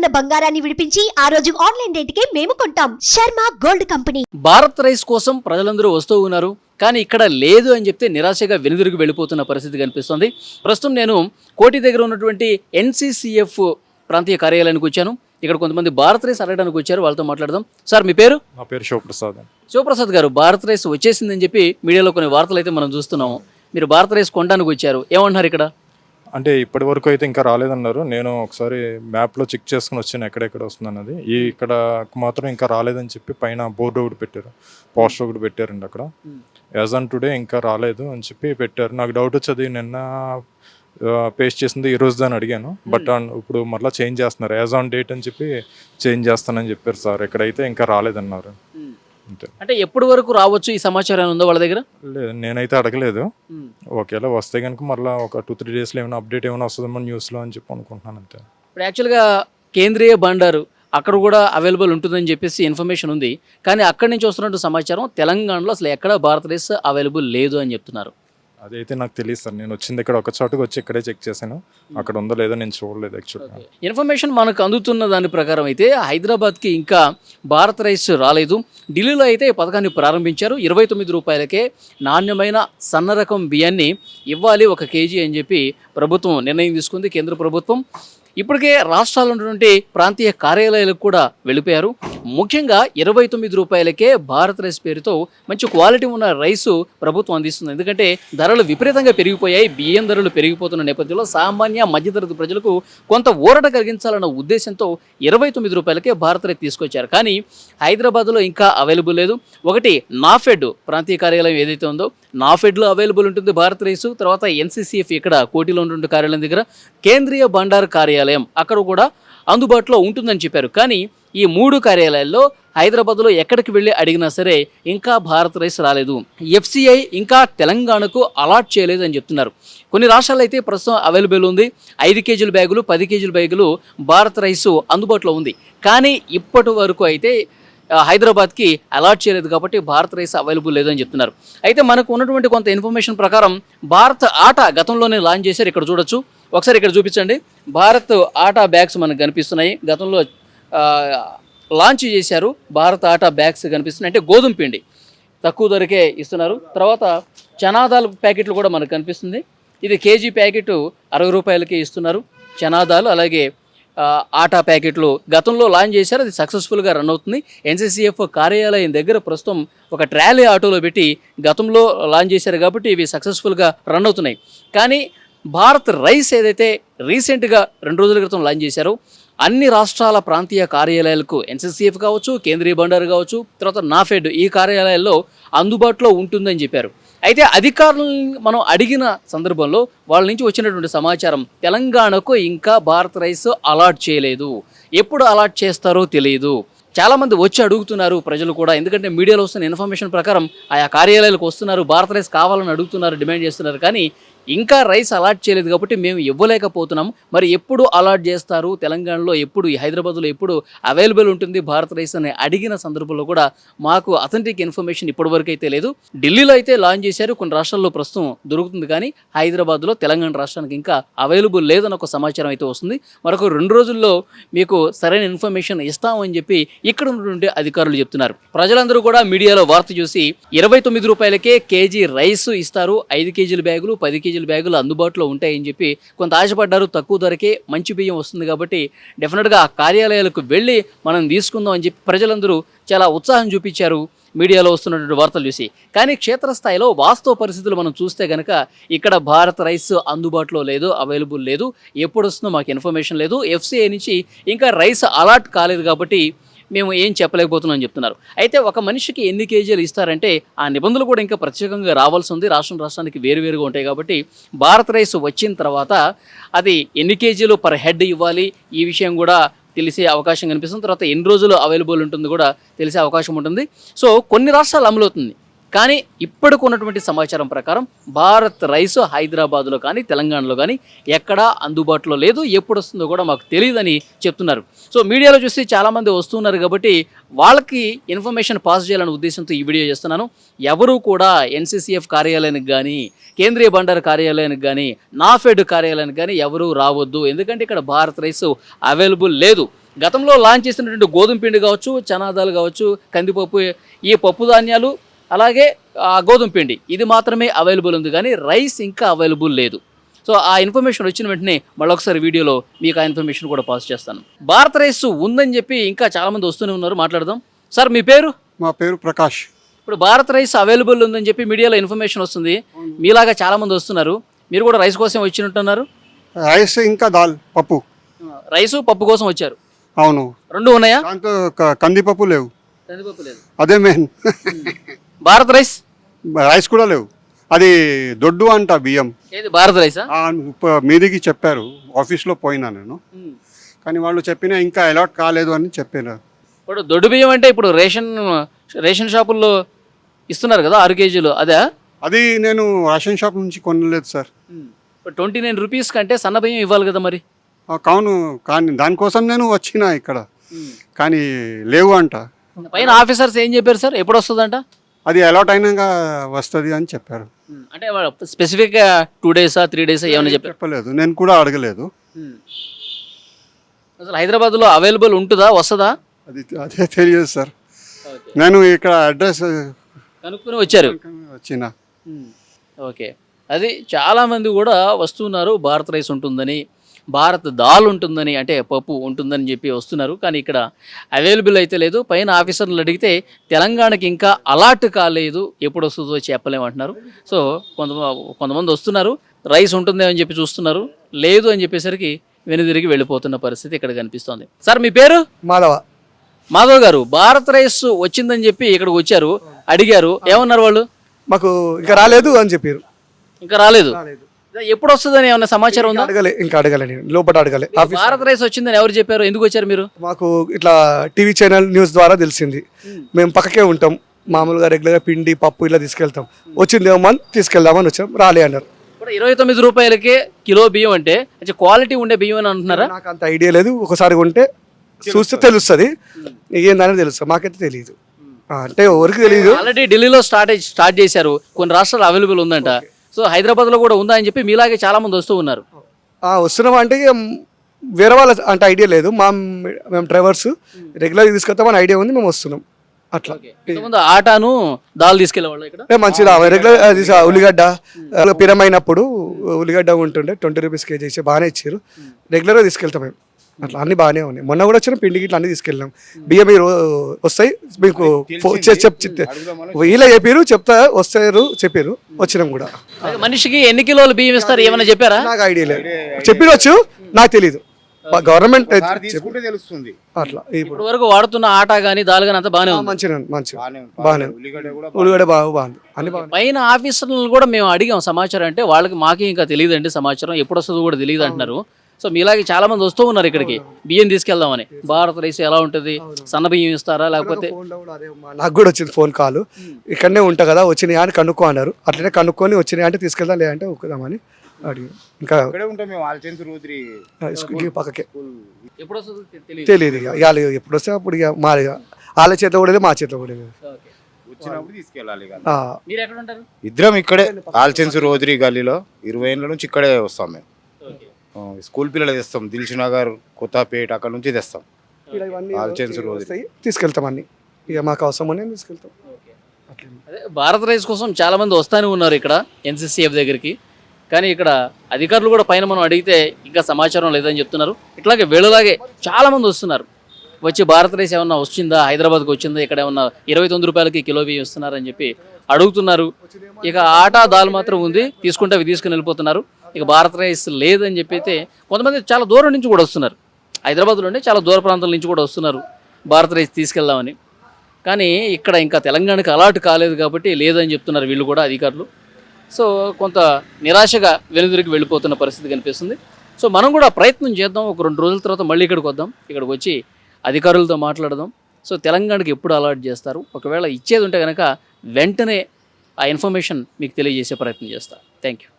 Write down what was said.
ఉన్న బంగారాన్ని విడిపించి ఆ రోజు ఆన్లైన్ రేటుకే మేము కొంటాం. Sharma gold company. Bharat rice కోసం ప్రజలందరూ వస్తూ ఉన్నారు, కానీ ఇక్కడ లేదు అని చెప్తే నిరాశగా వెనుదిరిగి వెళ్ళిపోతున్న పరిస్థితి కనిపిస్తుంది. ప్రస్తుతం నేను కోటి దగ్గర ఉన్నటువంటి NCCF ప్రాంతీయ కార్యాలయానికి వచ్చాను. ఇక్కడ కొంతమంది భారత్ రైస్ అడగడానికి వచ్చారు, వాళ్ళతో మాట్లాడదాం. సార్, మీ పేరు? నా పేరు శివప్రసాద్. శివప్రసాద్ గారు, భారత్ రైస్ వచ్చేసిందని చెప్పి మీడియాలో కొన్ని వార్తలు అయితే మనం చూస్తున్నాము. మీరు భారత్ రైస్ కొనడానికి వచ్చారు, ఏమంటున్నారు ఇక్కడ? అంటే ఇప్పటి వరకు అయితే ఇంకా రాలేదన్నారు. నేను ఒకసారి మ్యాప్లో చెక్ చేసుకుని వచ్చాను ఎక్కడెక్కడ వస్తుందన్నది. ఇక్కడ మాత్రం ఇంకా రాలేదని చెప్పి పైన బోర్డు ఒకటి పెట్టారు, పోస్టర్ ఒకటి పెట్టారండి అక్కడ. యాజ్ ఆన్ టుడే ఇంకా రాలేదు అని చెప్పి పెట్టారు. నాకు డౌట్ వచ్చేది, నిన్న పేస్ట్ చేసింది ఈ రోజు దాన్ని అడిగాను, బట్ ఇప్పుడు మళ్ళీ చేంజ్ చేస్తున్నారు. యాజ్ ఆన్ డేట్ అని చెప్పి చేంజ్ చేస్తానని చెప్పారు సార్. ఇక్కడైతే ఇంకా రాలేదన్నారు. అంటే ఎప్పటి వరకు రావచ్చు ఈ సమాచారం ఉందో వాళ్ళ దగ్గర? లేదు, నేనైతే అడగలేదు. ఒకవేళ వస్తే కనుక మళ్ళీ ఒక 2-3 డేస్లో ఏమైనా అప్డేట్ ఏమైనా వస్తుందేమో న్యూస్లో అని చెప్పి అనుకుంటున్నాను అంతే. ఇప్పుడు యాక్చువల్గా కేంద్రీయ బండారు అక్కడ కూడా అవైలబుల్ ఉంటుందని చెప్పేసి ఇన్ఫర్మేషన్ ఉంది, కానీ అక్కడి నుంచి వస్తున్నట్టు సమాచారం తెలంగాణలో అసలు ఎక్కడ భారత్ రైస్ అవైలబుల్ లేదు అని చెప్తున్నారు. అదైతే నాకు తెలియదు సార్. నేను వచ్చింది ఇక్కడ ఒక చోటుకు వచ్చి ఇక్కడే చెక్ చేశాను, అక్కడ ఉందో లేదో నేను చూడలేదు యాక్చువల్గా. ఇన్ఫర్మేషన్ మనకు అందుతున్న దాని ప్రకారం అయితే హైదరాబాద్కి ఇంకా భారత్ రైస్ రాలేదు. ఢిల్లీలో అయితే ఈ పథకాన్ని ప్రారంభించారు. 29 రూపాయలకే నాణ్యమైన సన్న రకం బియ్యాన్ని ఇవ్వాలి 1 కేజీ అని చెప్పి ప్రభుత్వం నిర్ణయం తీసుకుంది, కేంద్ర ప్రభుత్వం. ఇప్పటికే రాష్ట్రాల్లో ఉన్నటువంటి ప్రాంతీయ కార్యాలయాలకు కూడా వెళ్ళిపోయారు. ముఖ్యంగా 29 రూపాయలకే భారత్ రైస్ పేరుతో మంచి క్వాలిటీ ఉన్న రైసు ప్రభుత్వం అందిస్తుంది. ఎందుకంటే ధరలు విపరీతంగా పెరిగిపోయాయి. బియ్యం ధరలు పెరిగిపోతున్న నేపథ్యంలో సామాన్య మధ్యతరగతి ప్రజలకు కొంత ఊరట కలిగించాలన్న ఉద్దేశంతో 29 రూపాయలకే భారత్ రైస్ తీసుకొచ్చారు. కానీ హైదరాబాద్లో ఇంకా అవైలబుల్ లేదు. ఒకటి నాఫెడ్ ప్రాంతీయ కార్యాలయం ఏదైతే ఉందో నాఫెడ్లో అవైలబుల్ ఉంటుంది భారత్ రైసు. తర్వాత NCCF ఇక్కడ కోటిలో ఉన్నటువంటి కార్యాలయం దగ్గర, కేంద్రీయ బండారు కార్యాలయం అక్కడ కూడా అందుబాటులో ఉంటుందని చెప్పారు. కానీ ఈ 3 కార్యాలయాల్లో హైదరాబాద్లో ఎక్కడికి వెళ్ళి అడిగినా సరే ఇంకా భారత్ రైస్ రాలేదు. FCI ఇంకా తెలంగాణకు అలాట్ చేయలేదు అని చెప్తున్నారు. కొన్ని రాష్ట్రాల్లో అయితే ప్రస్తుతం అవైలబుల్ ఉంది. 5 కేజీల బ్యాగులు, 10 కేజీల బ్యాగులు భారత్ రైసు అందుబాటులో ఉంది. కానీ ఇప్పటి వరకు అయితే హైదరాబాద్కి అలాట్ చేయలేదు కాబట్టి భారత్ రైస్ అవైలబుల్ లేదని చెప్తున్నారు. అయితే మనకు ఉన్నటువంటి కొంత ఇన్ఫర్మేషన్ ప్రకారం భారత్ ఆటా గతంలోనే లాంచ్ చేశారు. ఇక్కడ చూడొచ్చు, ఒకసారి ఇక్కడ చూపించండి. భారత్ ఆటా బ్యాగ్స్ మనకు కనిపిస్తున్నాయి. గతంలో లాంచ్ చేశారు. భారత్ ఆటా బ్యాగ్స్ కనిపిస్తున్నాయి. అంటే గోధుమ పిండి తక్కువ ధరకే ఇస్తున్నారు. తర్వాత చనాదాలు ప్యాకెట్లు కూడా మనకు కనిపిస్తుంది. ఇది కేజీ ప్యాకెట్ 60 రూపాయలకే ఇస్తున్నారు చనాదాలు. అలాగే ఆటా ప్యాకెట్లు గతంలో లాంచ్ చేశారు, అది సక్సెస్ఫుల్గా రన్ అవుతుంది. NCCF కార్యాలయం దగ్గర ప్రస్తుతం ఒక ట్రాలీ ఆటోలో పెట్టి గతంలో లాంచ్ చేశారు కాబట్టి ఇవి సక్సెస్ఫుల్గా రన్ అవుతున్నాయి. కానీ భారత్ రైస్ ఏదైతే రీసెంట్గా 2 రోజుల క్రితం లాంచ్ చేశారో అన్ని రాష్ట్రాల ప్రాంతీయ కార్యాలయాలకు NCCF కావచ్చు, కేంద్రీయ బండారు కావచ్చు, తర్వాత నాఫెడ్ ఈ కార్యాలయాల్లో అందుబాటులో ఉంటుందని చెప్పారు. అయితే అధికారులను మనం అడిగిన సందర్భంలో వాళ్ళ నుంచి వచ్చినటువంటి సమాచారం తెలంగాణకు ఇంకా భారత్ రైస్ అలాట్ చేయలేదు, ఎప్పుడు అలాట్ చేస్తారో తెలియదు. చాలామంది వచ్చి అడుగుతున్నారు ప్రజలు కూడా, ఎందుకంటే మీడియాలో వస్తున్న ఇన్ఫర్మేషన్ ప్రకారం ఆయా కార్యాలయాలకు వస్తున్నారు, భారత్ రైస్ కావాలని అడుగుతున్నారు, డిమాండ్ చేస్తున్నారు. కానీ ఇంకా రైస్ అలాట్ చేయలేదు కాబట్టి మేము ఇవ్వలేకపోతున్నాం. మరి ఎప్పుడు అలాట్ చేస్తారు, తెలంగాణలో ఎప్పుడు, హైదరాబాద్లో ఎప్పుడు అవైలబుల్ ఉంటుంది భారత్ రైస్ అని అడిగిన సందర్భంలో కూడా మాకు అథెంటిక్ ఇన్ఫర్మేషన్ ఇప్పటివరకు అయితే లేదు. ఢిల్లీలో అయితే లాంచ్ చేశారు, కొన్ని రాష్ట్రాల్లో ప్రస్తుతం దొరుకుతుంది, కానీ హైదరాబాద్లో తెలంగాణ రాష్ట్రానికి ఇంకా అవైలబుల్ లేదని ఒక సమాచారం అయితే వస్తుంది. మరొక 2 రోజుల్లో మీకు సరైన ఇన్ఫర్మేషన్ ఇస్తామని చెప్పి ఇక్కడ ఉన్నటువంటి అధికారులు చెప్తున్నారు. ప్రజలందరూ కూడా మీడియాలో వార్త చూసి 29 రూపాయలకే కేజీ రైస్ ఇస్తారు, 5 కేజీల బ్యాగులు, 10 కేజీల బ్యాగులు అందుబాటులో ఉంటాయని చెప్పి కొంత ఆశపడ్డారు. తక్కువ ధరకే మంచి బియ్యం వస్తుంది కాబట్టి డెఫినెట్గా ఆ కార్యాలయాలకు వెళ్ళి మనం తీసుకుందాం అని చెప్పి ప్రజలందరూ చాలా ఉత్సాహం చూపించారు మీడియాలో వస్తున్నటువంటి వార్తలు చూసి. కానీ క్షేత్రస్థాయిలో వాస్తవ పరిస్థితులు మనం చూస్తే కనుక ఇక్కడ భారత్ రైస్ అందుబాటులో లేదు, అవైలబుల్ లేదు, ఎప్పుడు వస్తుందో మాకు ఇన్ఫర్మేషన్ లేదు. FCI నుంచి ఇంకా రైస్ అలాట్ కాలేదు కాబట్టి మేము ఏం చెప్పలేకపోతున్నాం అని చెప్తున్నారు. అయితే ఒక మనిషికి ఎన్ని కేజీలు ఇస్తారంటే ఆ నిబంధనలు కూడా ఇంకా ప్రత్యేకంగా రావాల్సి ఉంది. రాష్ట్రానికి వేరువేరుగా ఉంటాయి కాబట్టి భారత్ రైస్ వచ్చిన తర్వాత అది ఎన్ని కేజీలు పర్ హెడ్ ఇవ్వాలి, ఈ విషయం కూడా తెలిసే అవకాశం కనిపిస్తుంది. తర్వాత ఎన్ని రోజులు అవైలబుల్ ఉంటుంది కూడా తెలిసే అవకాశం ఉంటుంది. సో కొన్ని రాష్ట్రాలు అమలవుతుంది, కానీ ఇప్పటికి ఉన్నటువంటి సమాచారం ప్రకారం భారత్ రైస్ హైదరాబాద్లో కానీ తెలంగాణలో కానీ ఎక్కడా అందుబాటులో లేదు, ఎప్పుడు వస్తుందో కూడా మాకు తెలియదని చెప్తున్నారు. సో మీడియాలో చూస్తే చాలామంది వస్తున్నారు కాబట్టి వాళ్ళకి ఇన్ఫర్మేషన్ పాస్ చేయాలనే ఉద్దేశంతో ఈ వీడియో చేస్తున్నాను. ఎవరు కూడా NCCF కార్యాలయానికి కానీ, కేంద్రీయ బండారు కార్యాలయానికి కానీ, నాఫెడ్ కార్యాలయానికి కానీ ఎవరు రావద్దు. ఎందుకంటే ఇక్కడ భారత్ రైస్ అవైలబుల్ లేదు. గతంలో లాంచ్ చేసినటువంటి గోధుమ పిండి కావచ్చు, చనాదాలు కావచ్చు, కందిపప్పు, ఈ పప్పు ధాన్యాలు, అలాగే గోధుమ పిండి ఇది మాత్రమే అవైలబుల్ ఉంది, కానీ రైస్ ఇంకా అవైలబుల్ లేదు. సో ఆ ఇన్ఫర్మేషన్ వచ్చిన వెంటనే మళ్ళొకసారి వీడియోలో మీకు ఆ ఇన్ఫర్మేషన్ కూడా పాస్ చేస్తాను. భారత్ రైస్ ఉందని చెప్పి ఇంకా చాలామంది వస్తూనే ఉన్నారు, మాట్లాడదాం. సార్ మీ పేరు? మా పేరు ప్రకాష్. ఇప్పుడు భారత్ రైస్ అవైలబుల్ ఉందని చెప్పి మీడియాలో ఇన్ఫర్మేషన్ వస్తుంది, మీలాగా చాలామంది వస్తున్నారు, మీరు కూడా రైస్ కోసం వచ్చినట్టున్నారు. రైస్ ఇంకా దాల్ పప్పు. రైసు పప్పు కోసం వచ్చారు. అవును. రెండు ఉన్నాయా? దాంతో కందిపప్పు లేవు, కందిపప్పు లేదు. అదే మెయిన్. భారత్ రైస్ రైస్ కూడా లేవు, అది దొడ్డు అంట బియ్యం. ఏది భారత్ రైసా? మీదికి చెప్పారు, ఆఫీస్లో పోయినా నేను, కానీ వాళ్ళు చెప్పినా ఇంకా అలాట్ కాలేదు అని చెప్పారు. ఇప్పుడు దొడ్డు బియ్యం అంటే ఇప్పుడు రేషన్ షాపుల్లో ఇస్తున్నారు కదా 6 కేజీలు, అదే? అది నేను రేషన్ షాప్ నుంచి కొనలేదు సార్. ఇప్పుడు 29 రూపీస్ కంటే సన్న బియ్యం ఇవ్వాలి కదా మరి. కావును, కానీ దానికోసం నేను వచ్చిన ఇక్కడ, కానీ లేవు అంట. పైన ఆఫీసర్స్ ఏం చెప్పారు సార్, ఎప్పుడు వస్తుందంట? అది అలాట్ అయినాక వస్తుంది అని చెప్పారు. అంటే స్పెసిఫిక్గా 2 డేసా 3 డేసా ఏమైనా చెప్పారు? చెప్పలేదు, నేను కూడా అడగలేదు. అసలు హైదరాబాద్లో అవైలబుల్ ఉంటుందా, వస్తుందా? అదే తెలియదు సార్. నేను ఇక్కడ అడ్రస్ కనుక్కొని వచ్చారు, వచ్చిన. ఓకే. అది చాలామంది కూడా వస్తున్నారు, భారత్ రైస్ ఉంటుందని, భారత్ దాల్ ఉంటుందని, అంటే పప్పు ఉంటుందని చెప్పి వస్తున్నారు, కానీ ఇక్కడ అవైలబుల్ అయితే లేదు. పైన ఆఫీసర్లు అడిగితే తెలంగాణకి ఇంకా అలాట్ కాలేదు, ఎప్పుడు వస్తుందో చెప్పలేమంటున్నారు. సో కొంతమంది వస్తున్నారు, రైస్ ఉంటుంది అని చెప్పి చూస్తున్నారు, లేదు అని చెప్పేసరికి వెనుదిరిగి వెళ్ళిపోతున్న పరిస్థితి ఇక్కడ కనిపిస్తోంది. సార్ మీ పేరు? మాధవ్ గారు, భారత్ రైస్ వచ్చిందని చెప్పి ఇక్కడికి వచ్చారు, అడిగారు, ఏమన్నారు వాళ్ళు? మాకు ఇంకా రాలేదు అని చెప్పారు. ఇంకా రాలేదు, ఎప్పుడు వస్తుందని ఏమన్నా సమాచారం ఉందా? ఇంకా అడగలే, నేను లోపల అడగలే. భారత్ రైస్ వచ్చిందని ఎవరు చెప్పారు, ఎందుకు వచ్చారు మీరు? మాకు ఇట్లా టీవీ ఛానల్ న్యూస్ ద్వారా తెలిసింది. మేము పక్కకే ఉంటాం, మామూలుగా రెగ్యులర్గా పిండి పప్పు ఇలా తీసుకెళ్తాం, వచ్చిందేమో తీసుకెళ్దామని వచ్చాం, రాలే అన్నారు. ఇప్పుడు 29 రూపాయలకే కిలో బియ్యం అంటే క్వాలిటీ ఉండే బియ్యం అని అంటున్నారా? నాకు అంత ఐడియా లేదు, ఒకసారి ఉంటే చూస్తే తెలుస్తుంది, ఏందని తెలుస్తుంది, మాకైతే తెలియదు, అంటే ఎవరికి తెలియదు. ఆల్రెడీ ఢిల్లీలో స్టార్ట్ చేశారు, కొన్ని రాష్ట్రాలు అవైలబుల్ ఉందంట, సో హైదరాబాద్లో కూడా ఉందా అని చెప్పి మీలాగే చాలా మంది వస్తూ ఉన్నారు. వస్తున్నాం అంటే వేరే వాళ్ళ అంటే ఐడియా లేదు, మేము డ్రైవర్స్ రెగ్యులర్గా తీసుకెళ్తామని ఐడియా ఉంది, మేము వస్తున్నాం అట్లా. ఇంతకుముందు ఆటాను దాల్ తీసుకెళ్ళేవాళ్ళు ఇక్కడ మంచిగా రెగ్యులర్ ఉల్లిగడ్డ పిరమైనప్పుడు ఉల్లిగడ్డ ఉంటుండే 20 రూపీస్ కేజీ ఇచ్చి బాగానే ఇచ్చారు, రెగ్యులర్గా తీసుకెళ్తాం మేము అట్లా, అన్ని బాగానే ఉన్నాయి. మొన్న కూడా వచ్చిన పిండికి ఇట్లా అన్ని తీసుకెళ్ళాం, బియ్యం మీరు వస్తాయి మీకు వీళ్ళ చెప్పారు, వస్తారు చెప్పారు, వచ్చినాం కూడా. మనిషికి ఎన్ని కిలోలు బియ్యం ఇస్తారు ఏమైనా చెప్పారా? నాకు ఐడియా లేదు, చెప్పినవచ్చు, నాకు తెలీదు, గవర్నమెంట్ తెలుస్తుంది. అట్లా ఇప్పుడు వరకు వాడుతున్న ఆటా గానీ దాల్ గానీ అంతా బాగానే ఉంది, మంచిగా బాగానే ఉల్లిగడ్డ బాగుంది, అన్ని బాగుంది. పైన ఆఫీసర్లను కూడా మేము అడిగాం సమాచారం, అంటే వాళ్ళకి మాకే ఇంకా తెలియదు అండి సమాచారం, ఎప్పుడు వస్తుందో కూడా తెలియదు అంటున్నారు. సో మీలాగే చాలా మంది వస్తూ ఉన్నారు ఇక్కడికి బియ్యం తీసుకెళ్దామని. భారత్ రైస్ ఎలా ఉంటుంది, సన్న బియ్యం ఇస్తారా లేకపోతే? నాకు కూడా వచ్చింది ఫోన్ కాల్, ఇక్కడనే ఉంటా కదా, వచ్చినాయా అని కనుక్కో అన్నారు, అట్లనే కనుక్కొని వచ్చినాయా అంటే తీసుకెళ్దాం, లేదంటే ఒక్కదామని అడిగి ఇంకా పక్కకే తెలియదు, ఇక ఎప్పుడు వస్తే అప్పుడు ఇక మా వాళ్ళ చేతిలో కూడా లేదు, మా చేతిలో కూడా లేదు. ఇద్దరం ఇక్కడే ఆల్చెన్స్ రోద్రి గల్లీలో 20 ఏళ్ళ నుంచి ఇక్కడే వస్తాం మేము. స్కూల్ పిల్లలు తెస్తాం, దిల్షు నగర్, కొత్తపేట అక్కడ నుంచి తెస్తాం, ఆల్చెన్స్ రోద్రి తీసుకెళ్తాం అన్ని, ఇక మాకు అవసరం అని తీసుకెళ్తాం. అదే భారత్ రైస్ కోసం చాలా మంది వస్తానే ఉన్నారు ఇక్కడ NCCF దగ్గరికి, కానీ ఇక్కడ అధికారులు కూడా పైన మనం అడిగితే ఇంకా సమాచారం లేదని చెప్తున్నారు. ఇట్లాగే వీళ్ళలాగే చాలా మంది వస్తున్నారు, వచ్చి భారత్ రైస్ ఏమన్నా వచ్చిందా, హైదరాబాద్కి వచ్చిందా, ఇక్కడ ఏమన్నా 29 రూపాయలకి కిలో బియ్యం ఇస్తున్నారని చెప్పి అడుగుతున్నారు. ఇక ఆటా దాల్ మాత్రం ఉంది, తీసుకుంటే అవి తీసుకుని వెళ్ళిపోతున్నారు. ఇక భారత్ రైస్ లేదని చెప్పి అయితే కొంతమంది చాలా దూరం నుంచి కూడా వస్తున్నారు, హైదరాబాద్లోనే చాలా దూర ప్రాంతాల నుంచి కూడా వస్తున్నారు భారత్ రైస్ తీసుకెళ్దామని. కానీ ఇక్కడ ఇంకా తెలంగాణకి అలాట్ కాలేదు కాబట్టి లేదని చెప్తున్నారు వీళ్ళు కూడా అధికారులు. సో కొంత నిరాశగా వెనుదిరిగి వెళ్ళిపోతున్న పరిస్థితి కనిపిస్తుంది. సో మనం కూడా ప్రయత్నం చేద్దాం, ఒక 2 రోజుల తర్వాత మళ్ళీ ఇక్కడికి వద్దాం, ఇక్కడికి వచ్చి అధికారులతో మాట్లాడదాం. సో తెలంగాణకి ఎప్పుడు అలాట్ చేస్తారు, ఒకవేళ ఇచ్చేది ఉంటే కనుక వెంటనే ఆ ఇన్ఫర్మేషన్ మీకు తెలియజేసే ప్రయత్నం చేస్తాను. Thank you.